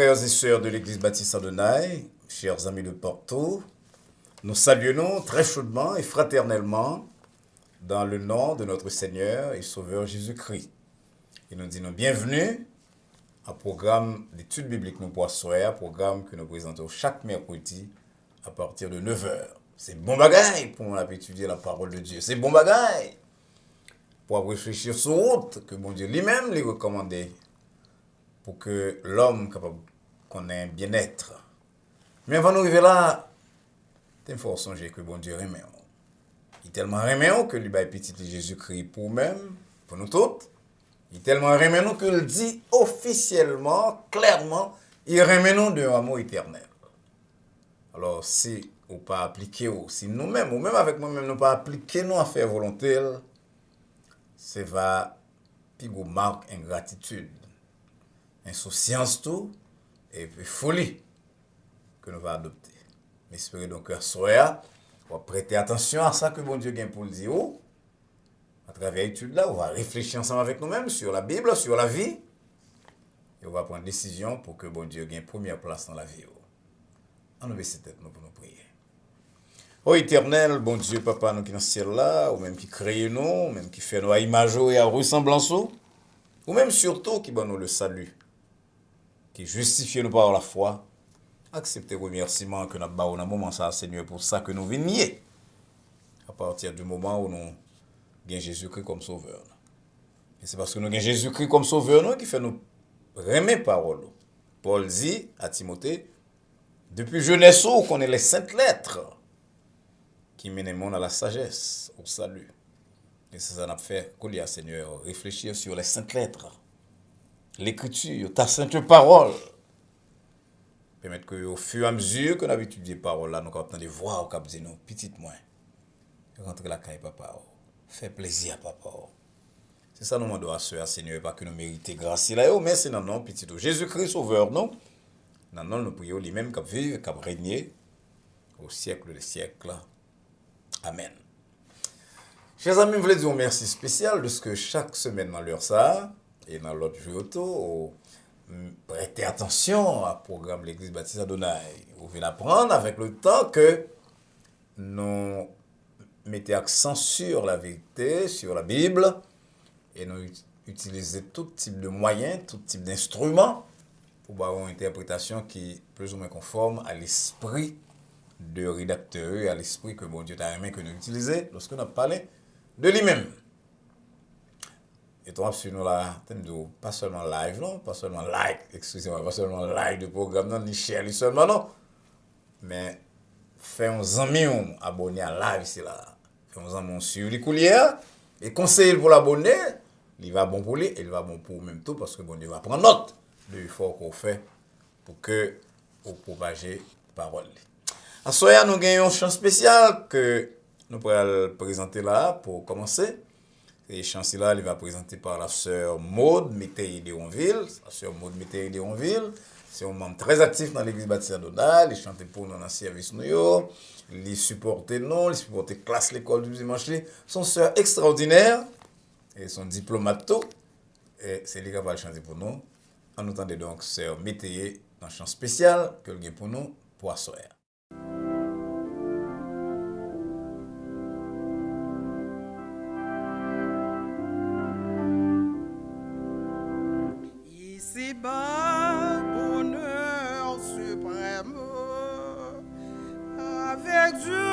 Frères et sœurs de l'Église baptiste Adonai, chers amis de partout, nous saluons très chaudement et fraternellement dans le nom de notre Seigneur et Sauveur Jésus-Christ. Et nous disons bienvenue au programme d'études bibliques Nous Poissons, programme que nous présentons chaque mercredi à partir de 9h. C'est bon bagaille pour étudier la parole de Dieu. C'est bon bagaille pour réfléchir sur route que bon Dieu lui-même lui recommandait pour que l'homme capable qu'on ait un bien-être. Mais avant d'arriver là, il faut songer que bon Dieu remet. Il est tellement remet que lui a petit Jésus-Christ pour nous-mêmes, pour nous tous. Il est tellement remet nous qu'il dit officiellement, clairement, il remet nous d'un amour éternel. Alors si ou pas appliquer, si nous-mêmes, ou même avec nous-mêmes, nous pas appliquer nous à faire volonté, c'est va puis vous marque ingratitude, insouciance tout, et puis folie que nous va adopter. J'espère donc que soir, on va prêter attention à ça que bon Dieu gagne pour le dire. À travers l'étude là, on va réfléchir ensemble avec nous-mêmes sur la Bible, sur la vie, et on va prendre décision pour que bon Dieu gagne première place dans la vie. On nous baisse tête nous pour nous prier. Ô éternel, bon Dieu, papa, nous qui dans le ciel là, ou même qui crée nous, ou même qui fait nos images et à ressemblance, ou même surtout qui donne nous le salut, qui justifie nous par la foi, acceptez le remerciement que nous avons dans le moment ça, Seigneur, pour ça que nous venions, à partir du moment où nous avons Jésus-Christ comme sauveur. Et c'est parce que nous avons Jésus-Christ comme sauveur nous qui fait nous remettre parole. Paul dit à Timothée, depuis jeunesse, on connaît les saintes lettres qui mènent le monde à la sagesse, au salut. Et c'est ça qu'on a fait, Colia, Seigneur, réfléchir sur les saintes lettres, l'écriture, ta sainte parole. Permettre qu'au fur et à mesure que nous avons étudié la parole, là, nous avons entendu voir, nous avons dit, non, petite moins, rentrer la caille, papa, fais plaisir, papa. C'est ça nous demandons à ce Seigneur, pas que nous méritions grâce là, mais c'est dans nom, petit Jésus-Christ, sauveur, non? Dans nom, nous prions lui-même, qui vivre, qui régner au siècle des siècles. Amen. Chers amis, je voulais dire un merci spécial de ce que chaque semaine dans l'heure ça, et dans l'autre jour autour, prêtez attention au programme l'Église baptiste Adonai. Vous venez apprendre avec le temps que nous mettons accent sur la vérité, sur la Bible, et nous utilisons tout type de moyens, tout type d'instruments pour avoir une interprétation qui est plus ou moins conforme à l'esprit de rédacteur et à l'esprit que bon Dieu t'a aimé que nous utilisions lorsque nous parlons de lui-même. Et toi, sur nous là, pas seulement live, non, pas seulement like, excusez-moi, pas seulement like de programme, non, ni share, ni seulement, non, mais fais-nous amis abonner à live ici là, fais-nous amis sur les coulières et conseiller pour l'abonner, il va bon pour lui et il va bon pour même tout parce que bon Dieu va prendre note de l'effort qu'on fait pour que vous propager parole. À ce soir, nous gagnons un chant spécial que nous pourrons présenter là pour commencer. Et chant là, il va présenter par la sœur Maud Métayer de Onville. La sœur Maud Métayer de Onville, c'est un membre très actif dans l'église baptiste Adonai. Il chante pour nous dans le service nous. Il supporte nous, il supporte classe l'école du dimanche. Son sœur extraordinaire et son diplomate tout. Et c'est lui qui va chanter pour nous. En entendant donc sœur Métayer dans un chant spécial que le gagne pour nous pour asseoir. Ici-bas, bonheur suprême, avec Dieu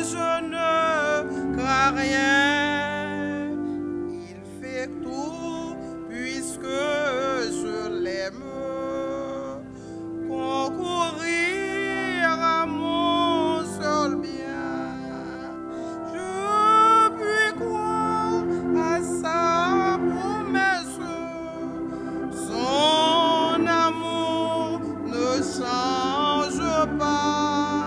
je ne crains rien. Il fait tout puisque je l'aime. Concourir à mon seul bien. Je puis croire à sa promesse. Son amour ne change pas.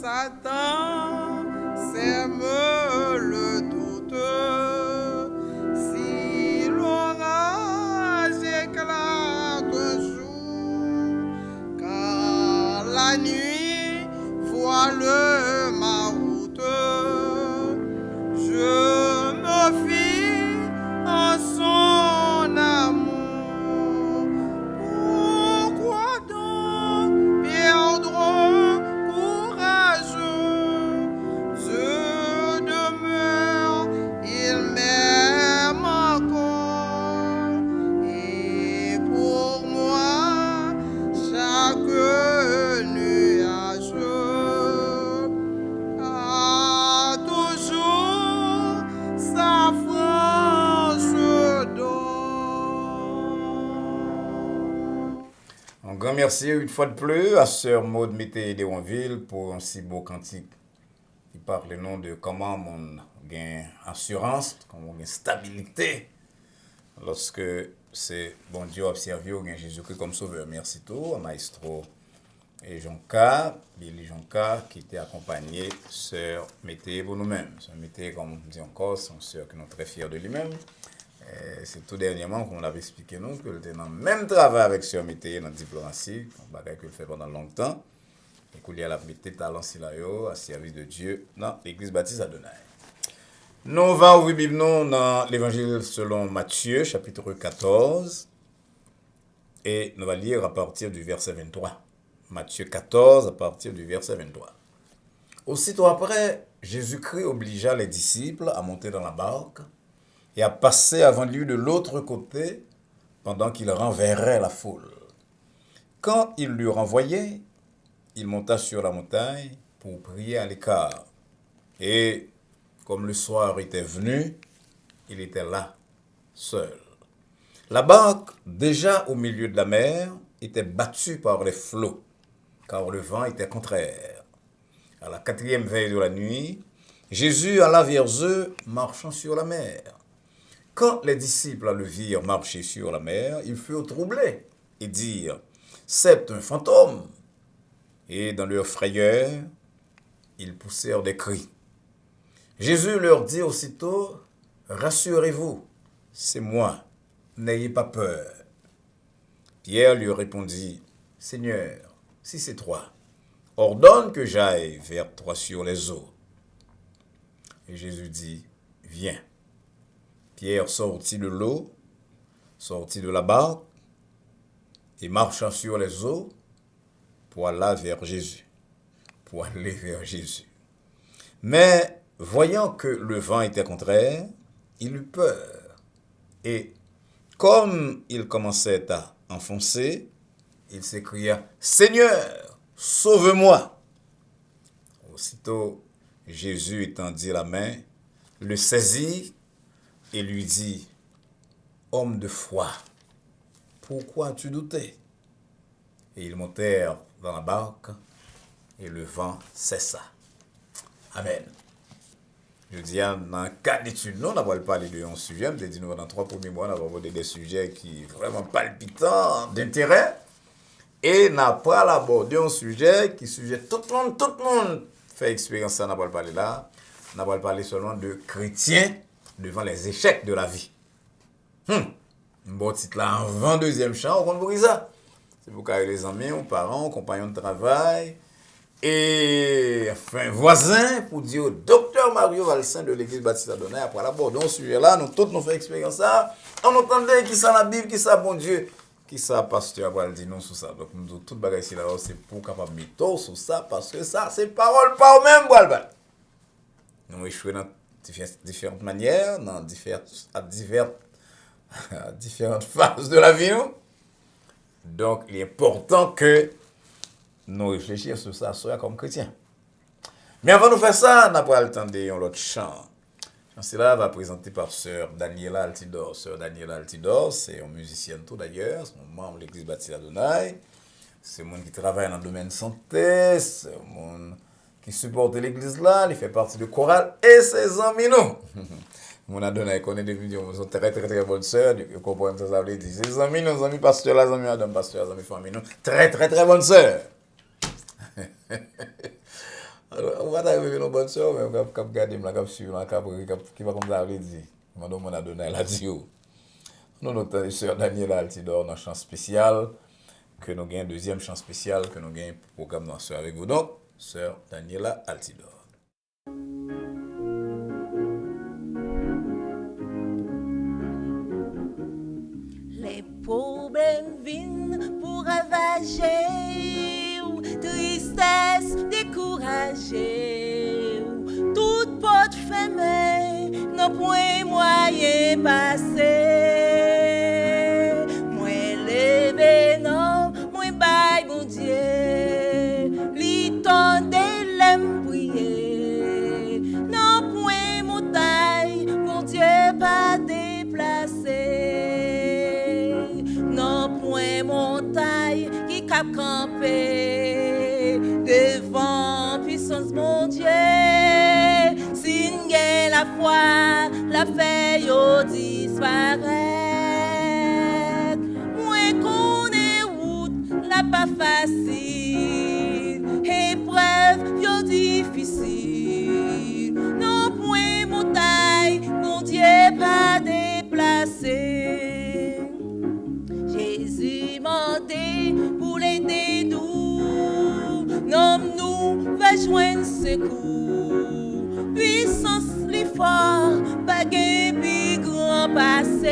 Satan sème le doute. Si l'orage éclate un jour, car la nuit voile ma route, je me fie en son amour. Pourquoi donc perdre courage? Je demeure, il m'aime encore. Et pour moi, chaque nuage a toujours sa franche d'or. Un grand merci une fois de plus à Sœur Maud Mété d'Héronville pour un si beau cantique qui parle le nom de comment on gagne assurance, comment on gagne stabilité lorsque c'est bon Dieu observé ou gagne Jésus-Christ comme sauveur. Merci tout à Maestro et Jonka, Billy Jonka qui était accompagné Sœur Mété pour nous-mêmes. Sœur Mété, comme on dit encore, c'est une sœur qui nous très fière de lui-même. C'est tout dernièrement qu'on avait expliqué nous que était dans le même travail avec Sœur Mété dans la diplomatie, un bagage qu'il fait pendant longtemps, et qu'il y a la Mété talent silayo à service de Dieu dans l'église baptiste Adonai. Nous va ouvrir Bible nous dans l'évangile selon Matthieu, chapitre 14, et nous allons lire à partir du verset 23. Matthieu 14, à partir du verset 23. Aussitôt après, Jésus-Christ obligea les disciples à monter dans la barque et à passer avant lui de l'autre côté pendant qu'il renverrait la foule. Quand il l'eut renvoyé, il monta sur la montagne pour prier à l'écart. Et comme le soir était venu, il était là, seul. La barque, déjà au milieu de la mer, était battue par les flots, car le vent était contraire. À la 4e veille de la nuit, Jésus alla vers eux, marchant sur la mer. Quand les disciples le virent marcher sur la mer, ils furent troublés et dirent « C'est un fantôme !» Et dans leur frayeur, ils poussèrent des cris. Jésus leur dit aussitôt « Rassurez-vous, c'est moi, n'ayez pas peur. » Pierre lui répondit « Seigneur, si c'est toi, ordonne que j'aille vers toi sur les eaux. » Et Jésus dit « Viens. » Pierre sortit de l'eau, sortit de la barque, et marchant sur les eaux pour aller vers Jésus. Mais, voyant que le vent était contraire, il eut peur. Et, comme il commençait à enfoncer, il s'écria « Seigneur, sauve-moi !» Aussitôt, Jésus étendit la main, le saisit, et lui dit, « Homme de foi, pourquoi as-tu douté ?» Et ils montèrent dans la barque, et le vent cessa. Amen. Je dis, dans le cadre d'études, nous, on va parler de un sujet, je dit, dans 3 premiers mois, on va aborder des sujets qui sont vraiment palpitants, d'intérêt, et on n'a pas abordé un sujet qui sujet tout le monde fait expérience, ça, on va parler là, on va parler seulement de chrétiens, devant les échecs de la vie. Un bon titre là, en 22e chant, on compte pour ça. C'est pour carrer les amis, aux parents, aux compagnons de travail, et enfin, voisins, pour dire au docteur Mario Valsin de l'église baptiste Adonai, après l'aborder ce sujet-là, nous tous nous faisons expérience ça, on entendait qui ça la Bible, qui ça bon Dieu, qui ça pasteur après dit non sur ça. Donc nous avons tout bagage ici là, c'est pour capable mettre sur ça, parce que ça, c'est parole par même, voilà. Nous échouons dans différentes manières, dans différentes phases de la vie. Donc, il est important que nous réfléchissions sur ça, comme chrétiens. Mais avant de faire ça, on n'a pas le temps de l'autre chant. Cela va présenter par Sœur Daniela Altidor. Sœur Daniela Altidor, c'est une musicienne tout d'ailleurs, c'est un membre de l'église baptiste Adonai. C'est un monde qui travaille dans le domaine santé, c'est un monde qui supporte l'église là, il fait partie de chorale et ses amis nous. Mon Adonai connaît des vidéos, ils sont très très très bonnes sœurs, ils comprennent ça, ça veut dire ses amis, nos amis pasteurs, les amis Adam, pasteurs, les amis famille nous, très très très bonnes sœurs. On va arriver dans bonne soeur, mais on va regarder, on va suivre, qui va comme ça avait dit. On a donné la dit. Nous, notre sœur Daniela Altidor, dans un chant spécial, que nous gagnons, deuxième chant spécial, que nous gagnons pour programme dans sœur avec vous. Donc, sœur Daniela Altidor. Les problèmes viennent pour ravager, tristesse décourager, toute porte fermée, non point moyen passer. Moi levé non, moi bail bon Dieu, li tende l'aime prier, non point montagne, mon Dieu pas déplacé. Non point montagne qui cap camper devant puissance mon Dieu. Si n'gain la foi, la feuille au disparaître. Moi connais route, la pas facile, épreuve yo difficile. Non point montagne, mon Dieu pas déplacé. Jésus monté pour l'aider nous, nous va joindre secours. Puissance les forts, baguette plus grand passé.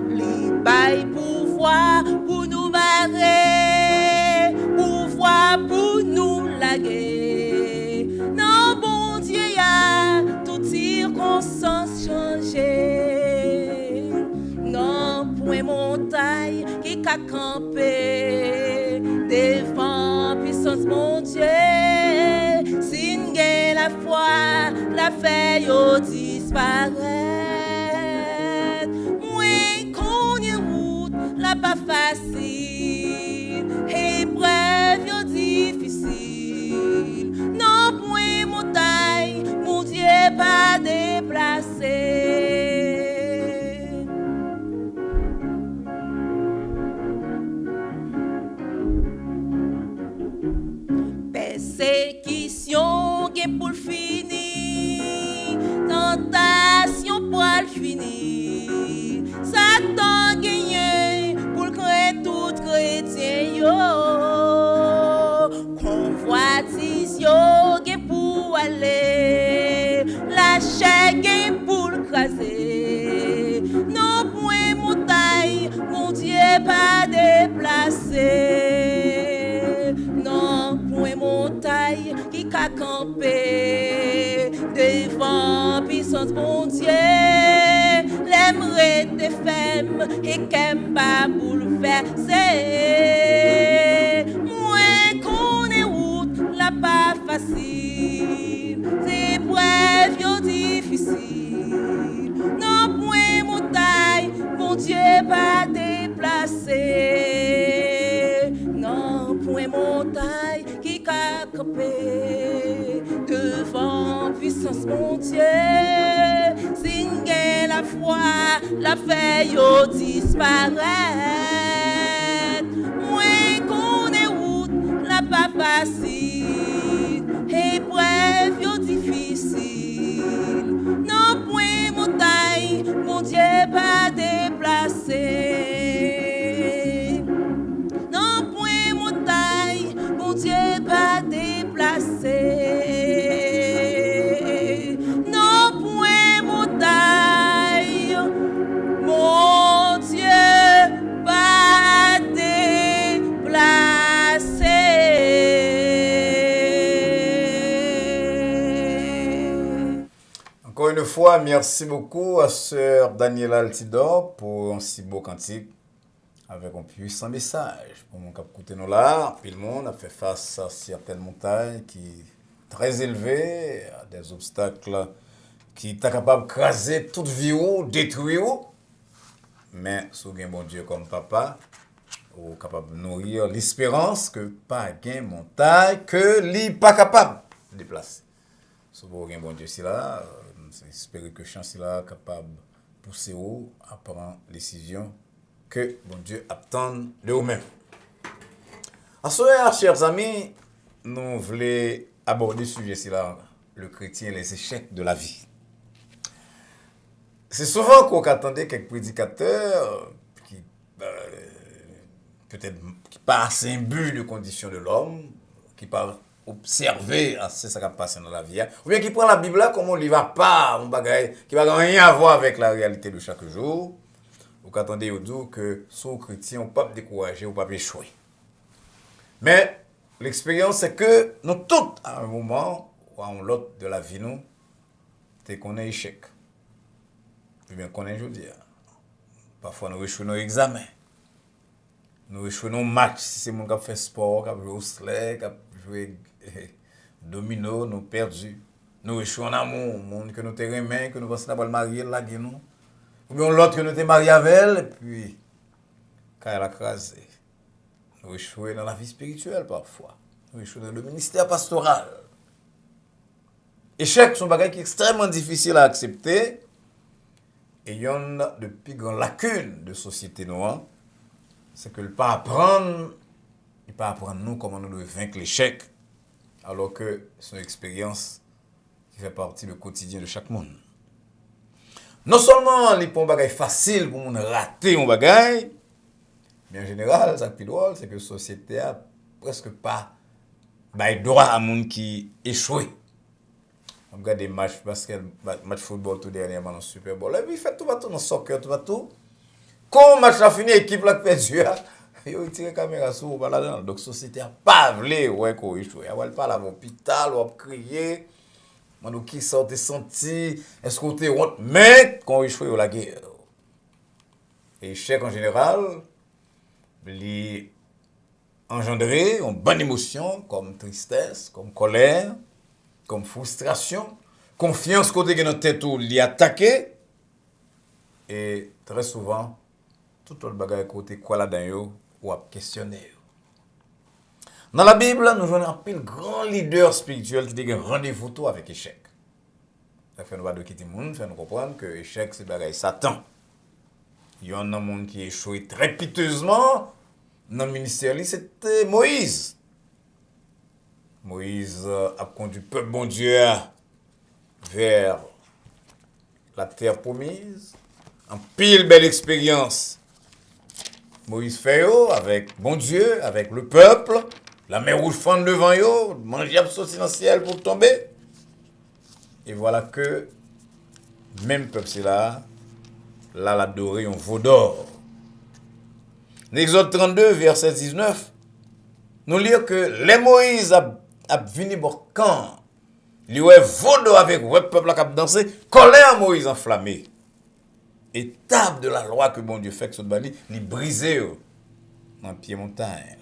Les bails pouvoir pour nous barrer, pouvoir pour nous laguer. Non, bon Dieu, y a toutes circonstances changées. Non, point montagne qui qu'a campé devant puissance mon Dieu. Si n'gain la foi, la feuille au disparaître. Moi connais route, la pas facile, épreuve yo difficile. Non, point montagne, mon Dieu pas déplacé. Persécution qui pour le finir, tentation pour le finir. Satan gagné pour le créer tout chrétien yo. Convoitise yo qui pour aller, la chair qui pour le craser. Non point montagne, mon Dieu pas déplacé. Non point montagne qui qu'a campé devant puissance mon Dieu. L'aimerait des femmes et qu'aime pas bouleverser. Moi connais route, la pas facile, c'est épreuve yo difficile. Non point montagne, mon Dieu pas déplacé. Non point montagne qui qu'a campé devant puissance mon Dieu. Si n'gain la foi, la feuille au disparaître. Moi connais route, la pas facile, épreuve yo difficile. Non point montagne, mon Dieu pas déplacé. Non point montagne, mon Dieu pas déplacé. Non point montagne, mon Dieu pas déplacé. Encore une fois, merci beaucoup à sœur Daniela Altidor pour un si beau cantique avec un puissant message. Pour mon cap écouter nous là, puis le monde a fait face à certaines montagnes qui sont très élevées, à des obstacles qui sont capables de craser toute vie ou détruire. Mais sous un bon Dieu comme papa, ou capable de nourrir l'espérance que pas gain montagne que li pas capable de déplacer. Sous un bon Dieu si là, j'espère que chance là capable de pousser haut à prendre décision que bon Dieu attend de vous-même. En ce soir, chers amis, nous voulons aborder ce sujet là, le chrétien et les échecs de la vie. C'est souvent qu'on attendait quelques prédicateurs qui peut-être qui passent un but de condition de l'homme, qui parlent observer c'est ça qui passe dans la vie, ou bien qui prend la Bible là comme on ne va pas, un bagage qui va rien à voir avec la réalité de chaque jour. Vous attendez au dire que son chrétien, on ne peut pas décourager, on ne peut pas échouer. Mais l'expérience, c'est que nous tous, à un moment ou à un autre de la vie, nous, c'est qu'on est échec. Ou bien qu'on est aujourd'hui. Parfois, nous échouons nos examens. Nous échouons nos matchs. Si c'est mon qui fait sport, qui a joué au sleigh, qui a joué domino, nous perdus. Nous échouons en amour, monde que nous te remet, que nous pensons d'avoir marié, là, nous. Ou bien l'autre que nous te marié avec elle, et puis, quand elle a crasé. Nous échouons dans la vie spirituelle parfois. Nous échouons dans le ministère pastoral. Échec sont des bagages qui sont extrêmement difficiles à accepter. Et il y en a de plus grandes lacunes de société noire. C'est que le pas apprendre, il pas apprendre nous comment nous devons vaincre l'échec. Alors que c'est une expérience qui fait partie du quotidien de chaque monde. Non seulement les bons bagages faciles pour nous rater un bagage, mais en général, ça qui est drôle, c'est que la société a presque pas droit à monde qui échoue. On regarde des matchs basket, match football tout dernièrement dans le Super Bowl. Et puis il fait tout partout dans le soccer, tout partout. Quand le match a fini, l'équipe là perdu, il a tiré la caméra sur là-dedans. Donc la société a pas voulu ouais qu'on échoue. Il va pas à l'hôpital, on va crier. On qui sort des senti, est-ce qu'on te honte, mais quand on échoue la guerre. Et échec en général, il engendrer une bonne émotion comme tristesse, comme colère, comme frustration, confiance côté que notre tête ou l'y attaquer. Et très souvent, tout le bagage côté quoi là-dedans ou à questionner. Dans la Bible, nous avons un pile grand leader spirituel qui dit rendez-vous tout avec échec. Ça fait nous pas de quitter le monde, fait nous comprendre que échec c'est bagage Satan. Il y en a un monde qui échoue très piteusement. Dans le ministère, c'était Moïse. Moïse a conduit le peuple bon Dieu vers la terre promise. En pile belle expérience. Moïse fait avec bon Dieu, avec le peuple. La mer rouge fend devant eux, manger absolument dans le ciel pour tomber. Et voilà que, même peuple c'est là l'adoré un veau d'or. Dans Exode 32, verset 19, nous lisons que les Moïse a venu pour camp. Il y a veau d'or avec le peuple qui a dansé, colère Moïse enflammé. Et table de la loi que bon Dieu fait que ce bali, il brisé dans pied montagne.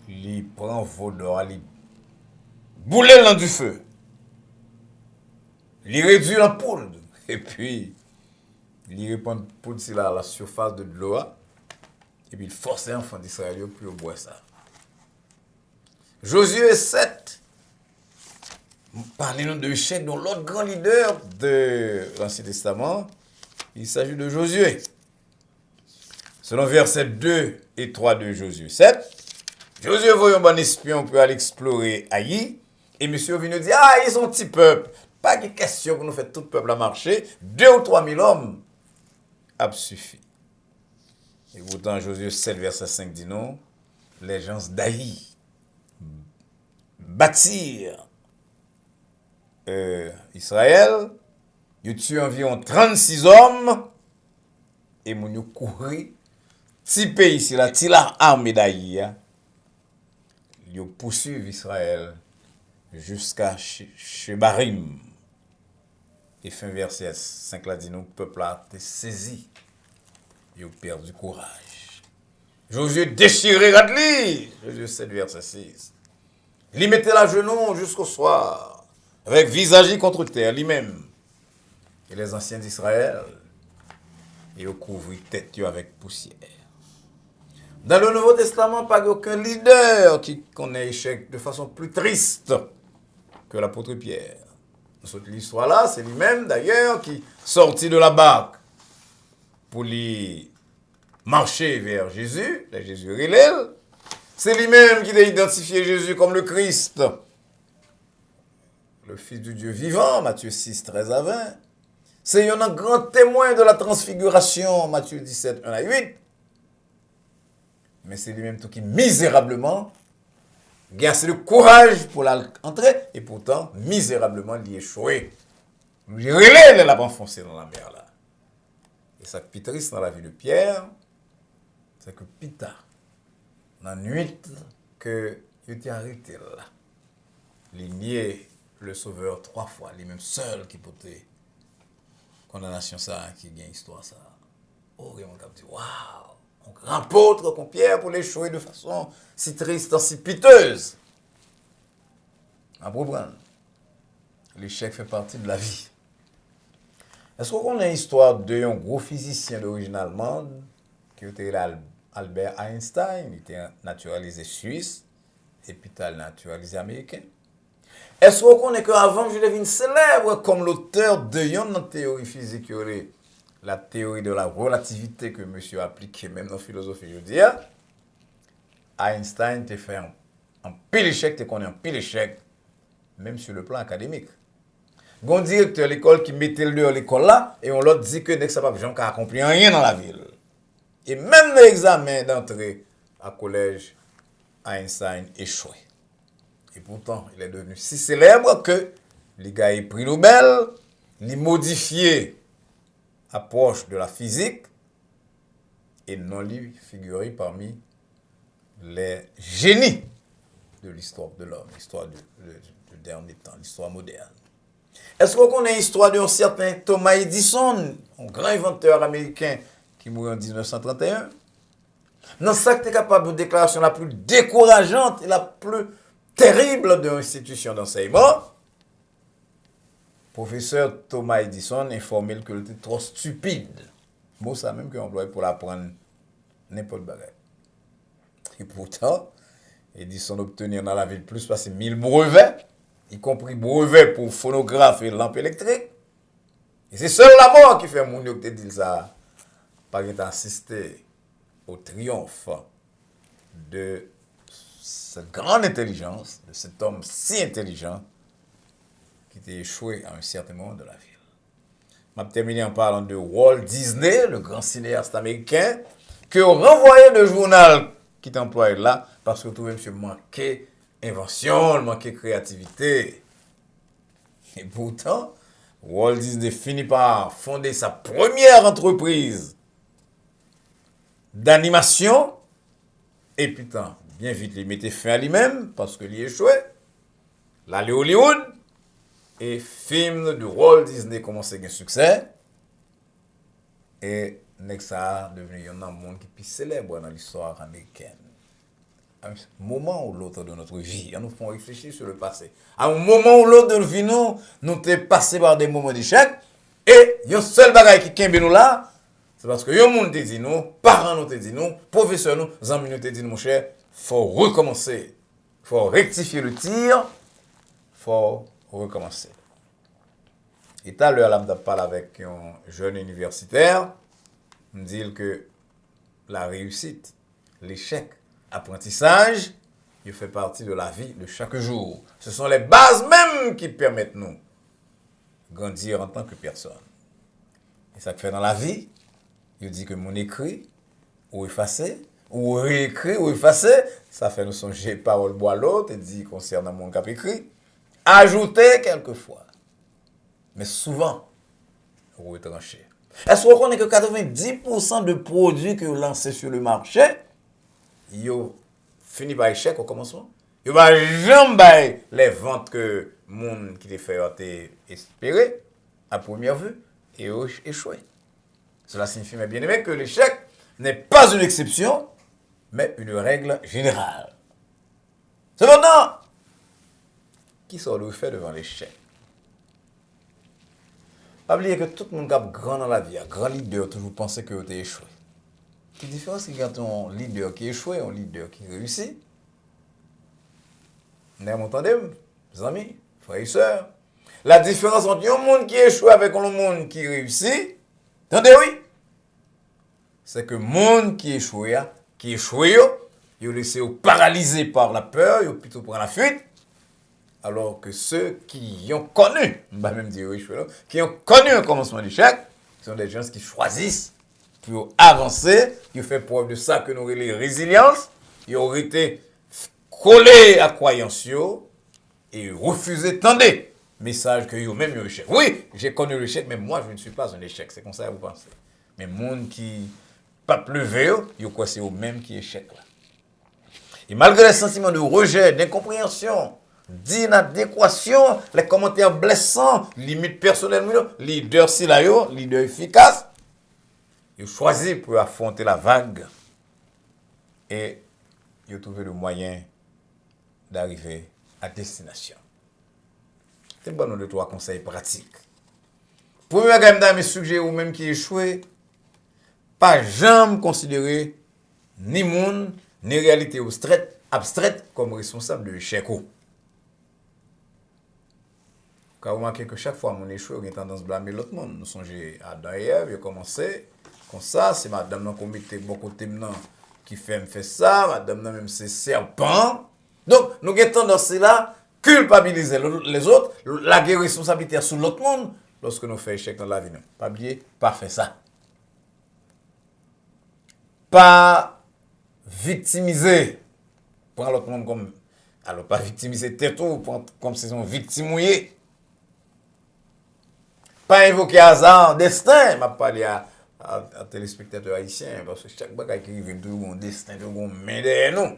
Il prend veau d'or, il boule dans du feu. Il réduit la poudre. Et puis, il répand poudre sur la surface de l'eau. Et puis, il force les enfants d'Israël pour boire ça. Josué 7. Parlez-nous de échec dont l'autre grand leader de l'Ancien Testament. Il s'agit de Josué. Selon versets 2 et 3 de Josué 7. Josué voyait un bon espion pour aller explorer Haï. Et monsieur vient nous dire, ils sont un petit peuple. Pas de question pour nous faire tout le peuple à marcher. 2 ou 3 000 hommes a suffi. Et pourtant, Josué 7, verset 5 dit non. Les gens d'Haï bâtirent Israël. Ils tuent environ 36 hommes. Et ils courent. Si pays ici, là, si la armée d'Haï, ils poursuivent Israël jusqu'à Shebarim. Et fin verset 5 là dit nous, le peuple a été saisi. Ils ont perdu courage. Josué déchiré, regarde-lui. Josué 7 verset 6. Il mettait la genou jusqu'au soir, avec visage contre terre, lui-même. Et les anciens d'Israël, ils ont couvert tête avec poussière. Dans le Nouveau Testament, pas aucun leader qui connaît l'échec de façon plus triste que l'apôtre Pierre. Dans cette histoire-là, c'est lui-même d'ailleurs qui sortit de la barque pour lui marcher vers Jésus, Jésus relève, C'est lui-même qui a identifié Jésus comme le Christ, le Fils du Dieu vivant, Matthieu 6, 13 à 20. C'est un grand témoin de la transfiguration, Matthieu 17, 1 à 8. Mais c'est lui-même tout qui misérablement a assez de courage pour l'entrer et pourtant misérablement l'y échoué. Il relève l'a enfoncé dans la mer là. Et ça qui est triste dans la vie de Pierre, c'est que Pita, dans la nuit que il était arrêté là, il niait le Sauveur 3 fois, les mêmes seuls qui portaient condamnation ça, qui gagne histoire ça. Oh, vraiment, comme dit, waouh, un grand apôtre comme Pierre pour l'échouer de façon si triste, si piteuse. À comprendre, l'échec fait partie de la vie. Est-ce qu'on a une histoire d'un gros physicien d'origine allemande qui était Albert Einstein, il était naturalisé suisse et puis il naturalisé américain? Est-ce qu'on connaît qu'avant je devine célèbre comme l'auteur de une théorie physique, la théorie de la relativité que monsieur a appliquée même dans la philosophie, je veux dire, Einstein t'a fait un pile échec, t'es connais un pile échec, même sur le plan académique. Un directeur de l'école qui mettait le dehors l'école là, et on l'autre dit que dès que ça va, Jean n'a accompli rien dans la ville. Et même l'examen d'entrée à collège, Einstein échoué. Et pourtant, il est devenu si célèbre que les gars ont pris Nobel, les modifié approche de la physique, et non lui figuré parmi les génies de l'histoire de l'homme, l'histoire du dernier temps, l'histoire moderne. Est-ce qu'on connaît l'histoire d'un certain Thomas Edison, un grand inventeur américain qui mourut en 1931? Non, ça que tu es capable de déclaration la plus décourageante et la plus terrible de l'institution d'enseignement. Professeur Thomas Edison informé qu'il était trop stupide. Bon, ça même qu'on emploie pour l'apprendre n'importe quoi. Et pourtant, Edison obtenir dans la ville plus passer 1000 brevets, y compris brevets pour phonographe et lampe électrique. Et c'est seul la mort qui fait mon Dieu que dit ça. Pas assister au triomphe de cette grande intelligence, de cet homme si intelligent qui était échoué à un certain moment de la ville. Je vais terminer en parlant de Walt Disney, le grand cinéaste américain, qui a renvoyé le journal qui t'emploie là, parce que tout monsieur manquait invention, manquait créativité. Et pourtant, Walt Disney finit par fonder sa première entreprise d'animation, et putain, bien vite, il mettait fin à lui-même, parce qu'il échouait. L'aller Hollywood, et film de Walt Disney commençait à gagner succès. Et Nexa est devenu un monde qui est plus célèbre dans l'histoire américaine. À un moment ou l'autre de notre vie, nous font réfléchir sur le passé. À un moment ou l'autre de notre vie, nous sommes passés par des moments d'échec. Et il y a un seul bagage qui kembe nous là, c'est parce que y a un monde te dit nous, parents nous te dit nous, professeurs nous, amis nous te dit mon cher, faut recommencer. Faut rectifier le tir. Faut recommencer. Et tout à l'heure, je parle avec un jeune universitaire, me dit que la réussite, l'échec, l'apprentissage, il fait partie de la vie de chaque jour. Ce sont les bases même qui permettent nous de grandir en tant que personne. Et ça fait dans la vie, il dit que mon écrit, ou effacé, ou réécrit, ou effacé, ça fait nous songer parole bois l'autre, et dit concernant mon cap écrit, ajouter quelquefois, mais souvent, retrancher. Est-ce qu'on connaît que 90% de produits que vous lancez sur le marché, ils finissent par échec au commencement? Ils ne vont jamais les ventes que le monde qui les fait espérer à première vue et échouer. Cela signifie, mes bien-aimés, que l'échec n'est pas une exception, mais une règle générale. Cependant, qui sort le fait devant l'échec? Pas oublier que tout le monde qui est grand dans la vie, un grand leader, toujours pensait que vous avez échoué. La différence, c'est quand un leader qui échoue et un leader qui réussit. Vous m'entendez, mes amis, frères et sœurs? La différence entre un monde qui échoue avec un monde qui réussit, attendez, oui, c'est que le monde qui échoue, ils ont laissé paralysés par la peur, ils ont plutôt pris la fuite. Alors que ceux qui ont connu, même dire qui ont connu un commencement d'échec, sont des gens qui choisissent pour avancer, qui ont fait preuve de ça que nous avons les résilience, ils ont été collés à croyance et refusé tendez message que vous même échec. Oui, j'ai connu l'échec, mais moi je ne suis pas un échec. C'est comme ça que vous pensez. Mais monde qui pas pleuvé, ils croient c'est eux même qui échec là. Et malgré les sentiments de rejet, d'incompréhension, d'inadéquation, les commentaires blessants, limites personnelles, leader silayo, leader efficace, ils choisissent pour affronter la vague et ils ont trouvé le moyen d'arriver à destination. C'est bon, nous deux, trois conseils pratiques. Premier gars, mes suggérer ou même qui échoué, pas jamais considérer ni monde, ni réalité abstraite comme responsable de l'échec. Car vous remarquez que chaque fois mon échoué, on a tendance à blâmer l'autre monde. Nous songez à Adam et Ève, ils ont commencé comme ça, c'est madame qui comité beaucoup de temps qui fait ça, madame même c'est serpent. Donc, nous avons tendance là culpabiliser les autres, la responsabilité sur l'autre monde lorsque nous faisons échec dans la vie. Pas oublier, pas faire ça. Pas victimiser. Prendre l'autre monde comme. Alors, pas victimiser tête ou comme si sont victimes mouillées. Pas invoquer hasard, destin. Je vais parler à téléspectateurs haïtiens parce que chaque bagaille qui arrive, tout un destin, tout un main derrière nous.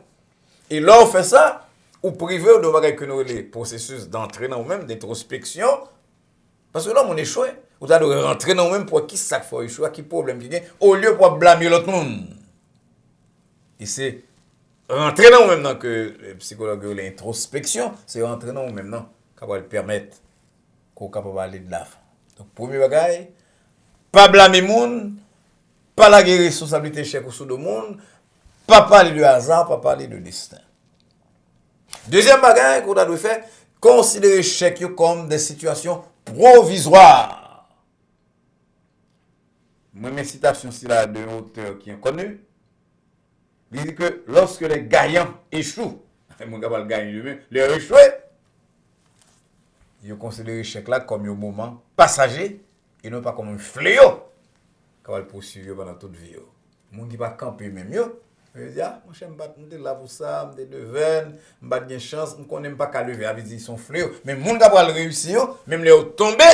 Et là, on fait ça. Ou privé ou de bagaille que nous les processus d'entrée dans nous-mêmes, d'introspection. Parce que là, on échoué. Vous allez rentrer dans nous-mêmes pour qui ça fait échouer, qui problème qui gagne, au lieu pour blâmer l'autre monde. Et c'est rentrer dans nous-mêmes dans que le psychologue l'introspection, c'est rentrer dans nous-mêmes dans qui va le permettre qu'on capable aller de l'avant. Donc, premier bagaille, pas blâmer le monde, pas la responsabilité chèque sur le monde, pas parler de hasard, pas parler de destin. Deuxième bagage qu'on a dû faire, considérer l'échec comme des situations provisoires. Moi, mes citations ici là d'un auteur qui est connu, il dit que lorsque les gagnants échouent, mon gars va le gagner lui-même, les échoués, ils considèrent l'échec là comme un moment passager et non pas comme un fléau qui va le poursuivre pendant toute vie. Les gens qui va camper même mieux. Je dis, ah, je suis là pour ça, je suis devant, je n'ai pas de chance, je ne connais pas qu'à lever, ils sont fléaux. Mais les gens qui vont réussir, même les tomber,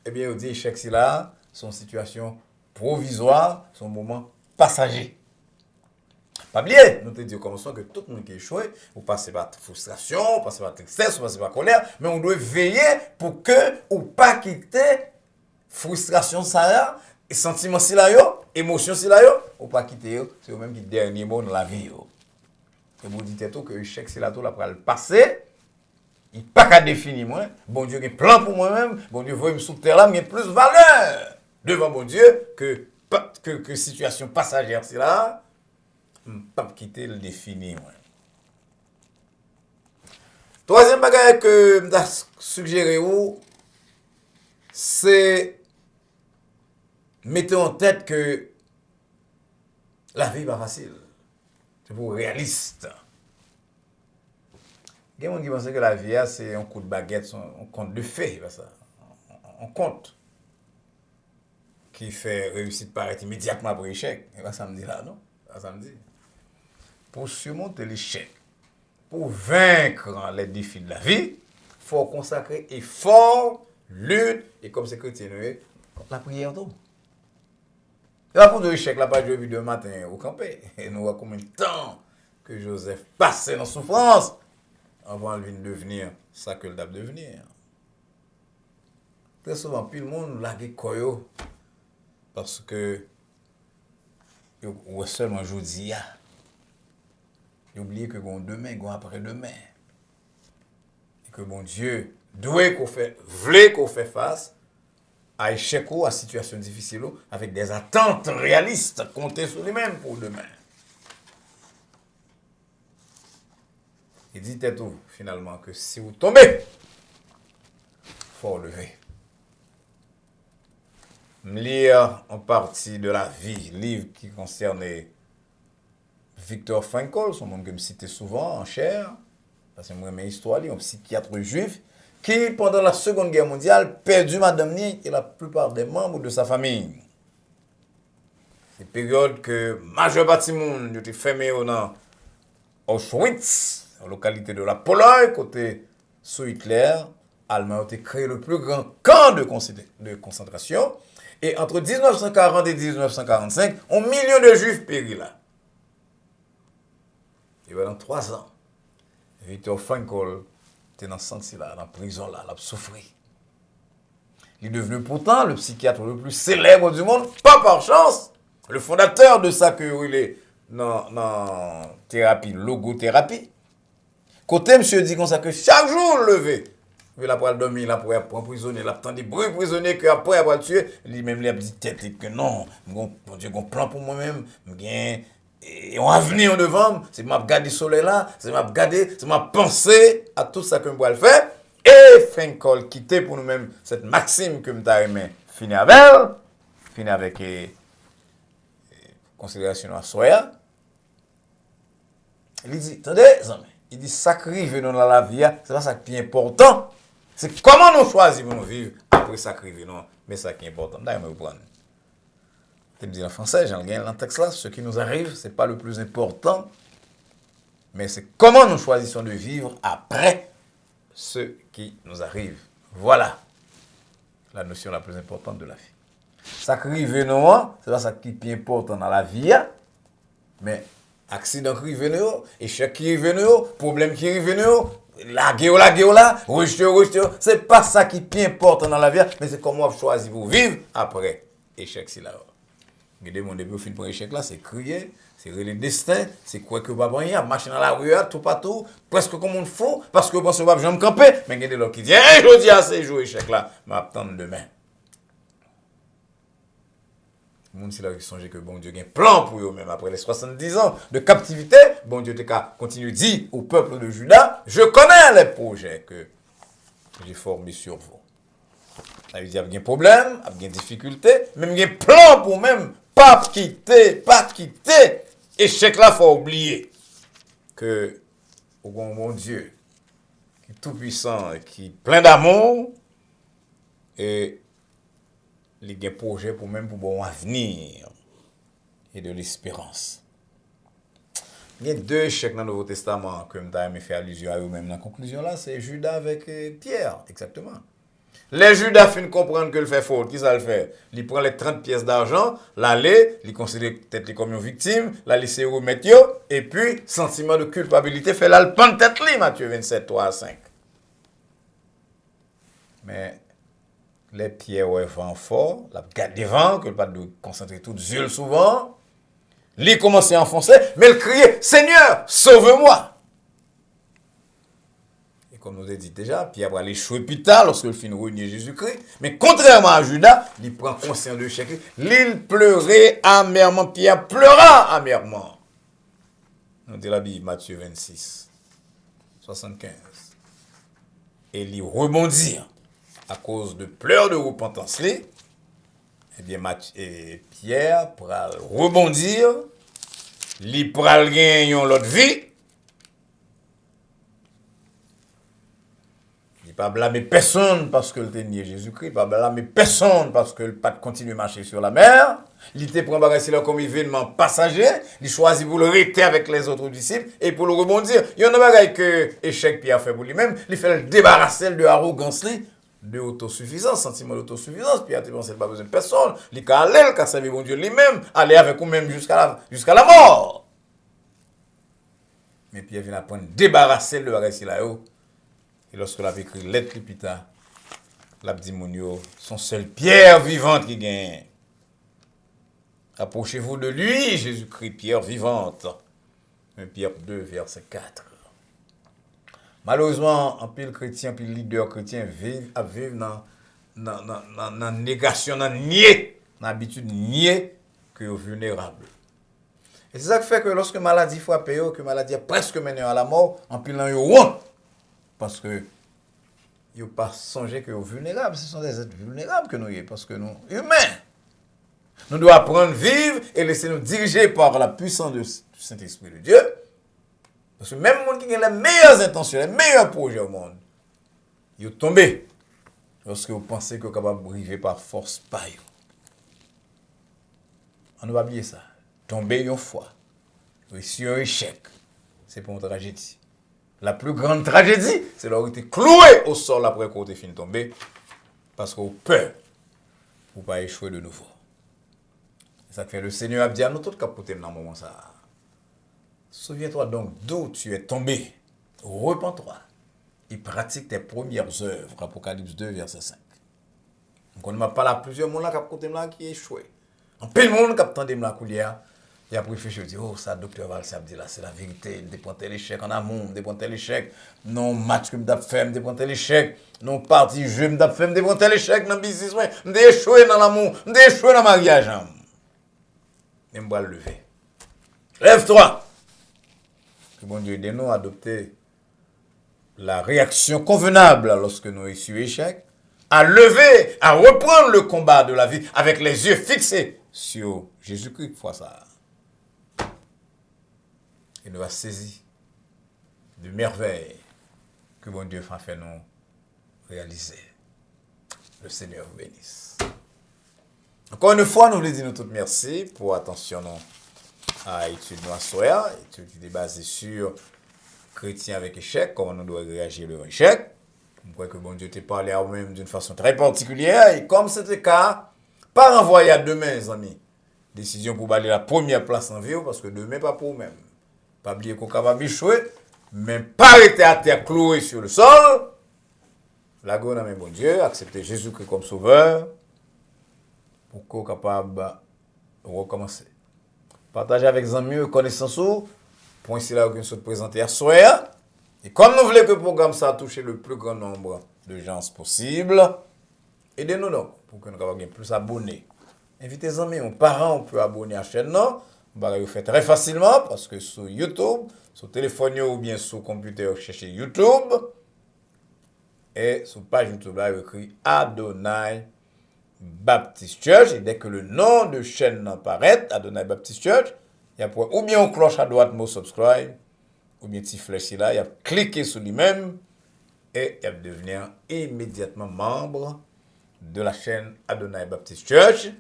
eh bien, ils disent, échec, c'est là, son situation provisoire, son moment passager. Pas oublier, nous te disons comme ça que tout le monde qui est échoué, vous passez par frustration, vous passez par tristesse, vous passez par colère, mais on doit veiller pour que ou pas quitter frustration ça et sentiment si là yo, émotion si là yo, ou pas quitter yo, c'est au même qui dernier mot dans la vie yo. Et vous dites tout que l'échec c'est là tout après le passé, il pas qu'à définir moi, bon Dieu a un plan pour moi-même, bon Dieu veut me sous terre là, mais plus valeur devant bon Dieu que situation passagère c'est là. Pas quitter le définir. Troisième bagage que je suggéré c'est mettez en tête que la vie n'est pas facile. C'est pour réaliste. Il y a des gens qui pensent que la vie c'est un coup de baguette, un compte de fait, un compte qui fait réussite paraître immédiatement après échec. Et ça me dit là, non? Ça me dit. Pour surmonter l'échec, pour vaincre les défis de la vie, il faut consacrer effort, lutte, et comme c'est chrétien, la prière. La pour de l'échec, la pas de de matin au campé. Et nous voyons combien de temps que Joseph passait dans souffrance avant de devenir ça que le doit devenir. Très souvent, puis le monde l'a koyo parce que ou seulement aujourd'hui. N'oubliez que bon demain, bon après-demain. Et que bon Dieu doit qu'on fait, voulait qu'on fait face à échec ou à situation difficile avec des attentes réalistes, compter sur lui-même pour demain. Et dites tout finalement que si vous tombez, il faut relever. Lire en partie de la vie, livre qui concerne Viktor Frankl, son monde que je cite souvent en chair, parce que moi, mes histoires, un psychiatre juif, qui, pendant la Seconde Guerre mondiale, perdu madame Ni et la plupart des membres de sa famille. C'est une période que majeure partie du monde était fermé dans Auschwitz, en localité de la Pologne, côté sous Hitler. Allemagne a créé le plus grand camp de concentration. Et entre 1940 et 1945, un million de juifs péris là. Et pendant 3 ans, Viktor Frankl était dans ce sens-là, dans la prison là, il a souffert. Il est devenu pourtant le psychiatre le plus célèbre du monde, pas par chance, le fondateur de ça que il est dans thérapie, logothérapie. Côté monsieur dit comme ça que chaque jour levé, il a pas dormir, il a pas emprisonné, il a entendu bruit prisonnier que après avoir tué, lui-même il a dit tête que non, mon Dieu, un plan pour moi-même, et on avenir devant, c'est m'a regarder le soleil là, c'est m'a regarder, c'est m'a penser à tout ça que je dois faire. Et Frankl quitter pour nous-mêmes cette maxime que nous avons fini avec considération à Soya. Il dit, attendez, il dit, sacrifier dans la vie, c'est pas ça qui est important. C'est comment nous choisissons de vivre après sacrifier, non, mais ça qui est important. D'ailleurs, je prendre. Je dis en français, j'en gagne dans le texte là, ce qui nous arrive, ce n'est pas le plus important, mais c'est comment nous choisissons de vivre après ce qui nous arrive. Voilà la notion la plus importante de la vie. Sacrifier, non, c'est pas ça qui est important dans la vie, mais accident qui arrive, échec qui arrive, problème qui arrive, la guerre là, rejeter, c'est pas ça qui est important dans la vie, mais c'est comment on choisit pour vivre après échec si là. Regardez mon début au fin pour échec là, c'est crier, c'est le destin, c'est quoi que pas rien, marcher dans la rue, tout partout, presque comme on fou, parce que pense pas jamais camper, mais regardez l'autre qui dit, je dis à ces jours échec là, m'attendre demain. Le monde là qui songe que bon Dieu a un plan pour eux même après les 70 ans de captivité, bon Dieu t'a continue de dire au peuple de Juda, je connais les projets que j'ai formés sur vous. Ça veut dire qu'il y a un problème, il y a des difficultés, même il y a un plan pour même pas quitter. Échec là, il faut oublier que au bon Dieu, qui est tout puissant, qui est plein d'amour, et il y a un projet pour même pour bon avenir et de l'espérance. Il y a 2 échecs dans le Nouveau Testament que je aimé faire allusion à eux-mêmes. La conclusion là, c'est Judas avec Pierre, exactement. Les Judas finissent comprendre que le fait faute. Qui ça le fait? Il prend les 30 pièces d'argent, l'aller, il considère peut-être comme une victime, la laisser remettre, et puis, sentiment de culpabilité, fait là le pan de tête, Matthieu 27, 3 à 5. Mais, les pierres ouais vent fort, la garde des vents, que le pas de concentrer tout yeux souvent, il commence à enfoncer, mais il criait, Seigneur, sauve-moi! Comme nous a dit déjà, Pierre va aller échouer plus tard lorsque le fin renier Jésus-Christ. Mais contrairement à Judas, il prend conscience de l'échec. Il pleurait amèrement. Pierre pleura amèrement. On dit la Bible, Matthieu 26, 75. Et il rebondit à cause de pleurs de repentance. Eh bien, Pierre pourra rebondir. Il pourra gagner l'autre vie. Il ne pas blâmer personne parce que le nié Jésus-Christ, il ne pas blâmer personne parce que le pas continue à marcher sur la mer. Il te prend là comme événement passager, il choisit pour le rester avec les autres disciples et pour le rebondir. Il y a un bagage que échec Pierre fait pour lui-même, il fait le débarrasser de arrogance, de autosuffisance, sentiment d'autosuffisance. Pierre te pense qu'il n'a pas besoin de personne, il a aller, il a servi bon Dieu lui-même, aller avec vous-même jusqu'à la mort. Mais Pierre vient apprendre débarrasser le bagage là-haut. Et lorsque l'a écrit lettre plus tard, l'a dit Mounio, son seul pierre vivante qui gagne. Approchez-vous de lui, Jésus-Christ, pierre vivante. 1 Pierre 2, verset 4. Malheureusement, un pile chrétien, un pile leader chrétien vivent dans la négation, dans l'habitude nier que vous vulnérable. Et c'est ça qui fait que lorsque maladie frappe, que maladie a presque mené à la mort, un pile en honte. Parce que ils n'ont pas songé que nous sommes vulnérables. Ce sont des êtres vulnérables que nous sommes. Parce que nous sommes humains. Nous devons apprendre à vivre et laisser nous diriger par la puissance Saint-Esprit de Dieu. Parce que même les gens qui ont les meilleures intentions, les meilleurs projets au monde, ils sont tombés lorsque vous pensez que vous êtes capable de arriver par force par eux. On ne va pas oublier ça. Tomber une fois, réussir un échec, c'est pour une tragédie. La plus grande tragédie, c'est d'avoir été cloué au sol après qu'on ait fini de tomber, parce qu'on a peur pour ne pas échouer de nouveau. C'est ça que fait le Seigneur a dit à nous tous capoter dans le moment ça. Souviens-toi donc d'où tu es tombé. Repends-toi et pratique tes premières œuvres. Apocalypse 2, verset 5. Donc on ne m'a pas là plusieurs monde qui échoué. En plein monde qui a tendu la coulière. Et après, je dis, oh, ça, docteur Valsa dit là, c'est la vérité. Je dépend tel échec en amour, je dépend tel échec. Non, match que je dois faire, je dépend tel échec. Non, parti, je dois faire, je dépend tel échec dans le business. Je dois échouer dans l'amour, je dois échouer dans le mariage. Je dois le lever. Lève-toi. Que bon Dieu aide nous à adopter la réaction convenable lorsque nous essuie échec, à lever, à reprendre le combat de la vie avec les yeux fixés sur Jésus-Christ. Fois ça. Et nous va saisir de merveilles que bon Dieu va faire nous réaliser. Le Seigneur vous bénisse. Encore une fois, nous voulons dire nous toutes merci pour attention à l'étude de notre soir, étude qui est basée sur chrétien avec échec, comment nous devons réagir devant échec. Je crois que bon Dieu t'a parlé à vous-même d'une façon très particulière, et comme c'était le cas, pas renvoyer à demain, les amis. Décision pour balayer la première place en vie, parce que demain, pas pour vous-même. Pas oublier qu'on est capable d'échouer, mais pas arrêter à terre cloué sur le sol. La go dans bon Dieu, accepter Jésus-Christ comme sauveur, pour qu'on soit capable de recommencer. Partagez avec les amis, connaissance ou, pour ici là, qu'on se présenter à soir. Et comme nous voulons que le programme ça touche le plus grand nombre de gens possible, aidez-nous donc, pour que nous ayons plus d'abonnés. Invitez les amis, nos parents, on peut abonner à la chaîne, non? On va le faire très facilement parce que sur YouTube, sur téléphone ou bien sur computer, vous cherchez YouTube. Et sur page YouTube, là, il écrit Adonai Baptist Church. Et dès que le nom de chaîne apparaît, Adonai Baptist Church, il y a ou bien une cloche à droite, mot subscribe, ou bien petit flèche là, il y a cliquer sur lui-même et il y a devenir immédiatement membre de la chaîne Adonai Baptist Church.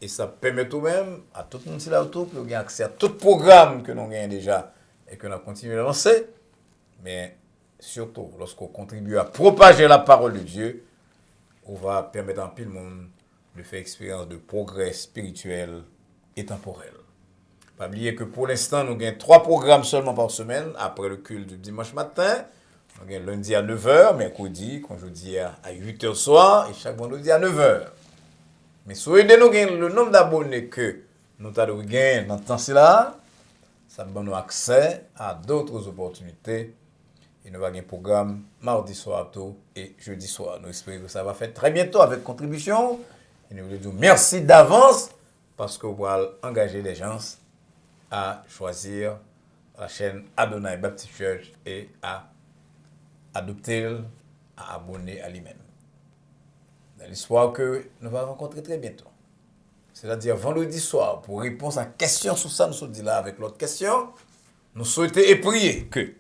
Et ça permet tout de même à tout le monde là autour pour avoir accès à tout programme que nous avons déjà et que nous continuons à lancer. Mais surtout, lorsqu'on contribue à propager la parole de Dieu, on va permettre à tout le monde de faire expérience de progrès spirituel et temporel. Pas oublier que pour l'instant, nous avons 3 programmes seulement par semaine après le culte du dimanche matin. Nous avons lundi à 9h, mercredi, quand je dis à 8h soir et chaque vendredi à 9h. Mais si vous aidez nous le nombre d'abonnés que nous avons gagné dans ce temps-là, ça donne nous accès à d'autres opportunités. Et nous avons un programme mardi soir et jeudi soir. Nous espérons que ça va faire très bientôt avec contribution. Et nous voulons dire merci d'avance parce que vous allez engager les gens à choisir la chaîne Adonai Baptist Church et à adopter, à abonner à lui-même. Dans l'espoir que nous allons rencontrer très bientôt. C'est-à-dire vendredi soir, pour répondre à question sur ça, nous sommes dit là avec l'autre question, nous souhaitons et prier que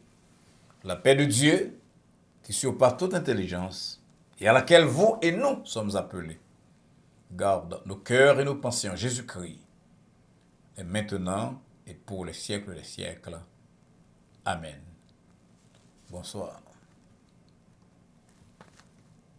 la paix de Dieu, qui surpasse toute intelligence, et à laquelle vous et nous sommes appelés, garde nos cœurs et nos pensées en Jésus-Christ, et maintenant et pour les siècles des siècles. Amen. Bonsoir.